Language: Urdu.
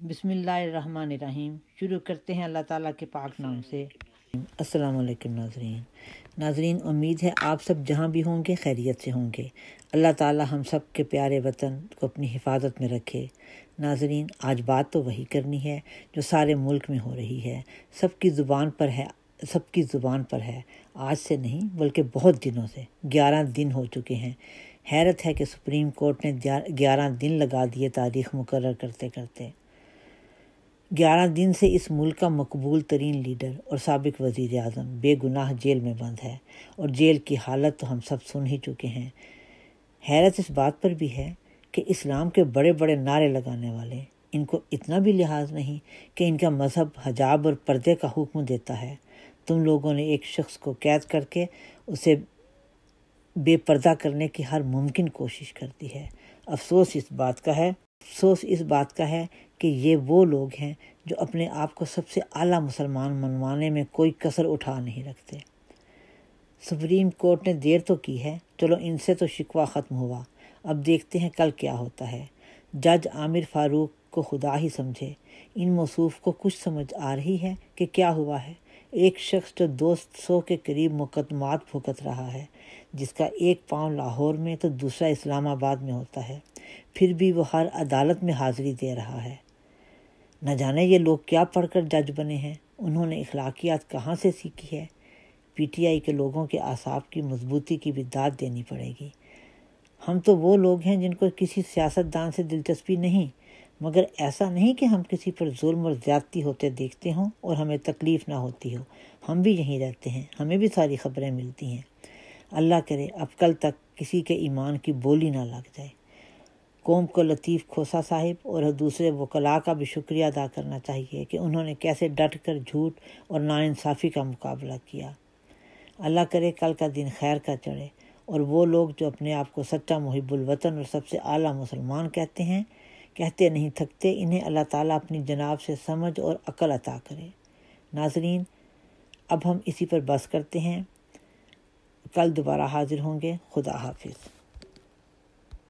بسم اللہ الرحمن الرحیم۔ شروع کرتے ہیں اللہ تعالیٰ کے پاک نام سے۔ السلام علیکم ناظرین، امید ہے آپ سب جہاں بھی ہوں گے خیریت سے ہوں گے۔ اللہ تعالیٰ ہم سب کے پیارے وطن کو اپنی حفاظت میں رکھے۔ ناظرین، آج بات تو وہی کرنی ہے جو سارے ملک میں ہو رہی ہے، سب کی زبان پر ہے۔ آج سے نہیں بلکہ بہت دنوں سے 11 دن ہو چکے ہیں۔ حیرت ہے کہ سپریم کورٹ نے 11 دن لگا دیے تاریخ مقرر کرتے کرتے۔ 11 دن سے اس ملک کا مقبول ترین لیڈر اور سابق وزیر اعظم بے گناہ جیل میں بند ہے، اور جیل کی حالت تو ہم سب سن ہی چکے ہیں۔ حیرت اس بات پر بھی ہے کہ اسلام کے بڑے بڑے نعرے لگانے والے، ان کو اتنا بھی لحاظ نہیں کہ ان کا مذہب حجاب اور پردے کا حکم دیتا ہے۔ تم لوگوں نے ایک شخص کو قید کر کے اسے بے پردہ کرنے کی ہر ممکن کوشش کرتی ہے۔ افسوس اس بات کا ہے کہ یہ وہ لوگ ہیں جو اپنے آپ کو سب سے اعلیٰ مسلمان منوانے میں کوئی کسر اٹھا نہیں رکھتے۔ سپریم کورٹ نے دیر تو کی ہے، چلو ان سے تو شکوہ ختم ہوا، اب دیکھتے ہیں کل کیا ہوتا ہے۔ جج عامر فاروق کو خدا ہی سمجھے، ان موصوف کو کچھ سمجھ آ رہی ہے کہ کیا ہوا ہے؟ ایک شخص جو 200 کے قریب مقدمات بھگت رہا ہے، جس کا ایک پاؤں لاہور میں تو دوسرا اسلام آباد میں ہوتا ہے، پھر بھی وہ ہر عدالت میں حاضری دے رہا ہے۔ نہ جانے یہ لوگ کیا پڑھ کر جج بنے ہیں، انہوں نے اخلاقیات کہاں سے سیکھی ہے؟ پی ٹی آئی کے لوگوں کے اعصاب کی مضبوطی کی بھی داد دینی پڑے گی۔ ہم تو وہ لوگ ہیں جن کو کسی سیاستدان سے دلچسپی نہیں، مگر ایسا نہیں کہ ہم کسی پر ظلم اور زیادتی ہوتے دیکھتے ہوں اور ہمیں تکلیف نہ ہوتی ہو۔ ہم بھی یہیں رہتے ہیں، ہمیں بھی ساری خبریں ملتی ہیں۔ اللہ کرے اب کل تک کسی کے ایمان کی بولی نہ لگ جائے۔ قوم کو لطیف کھوسہ صاحب اور دوسرے وکلاء کا بھی شکریہ ادا کرنا چاہیے کہ انہوں نے کیسے ڈٹ کر جھوٹ اور ناانصافی کا مقابلہ کیا۔ اللہ کرے کل کا دن خیر کا چڑھے، اور وہ لوگ جو اپنے آپ کو سچا محب الوطن اور سب سے اعلیٰ مسلمان کہتے نہیں تھکتے، انہیں اللہ تعالیٰ اپنی جناب سے سمجھ اور عقل عطا کرے۔ ناظرین، اب ہم اسی پر بس کرتے ہیں، کل دوبارہ حاضر ہوں گے۔ خدا حافظ۔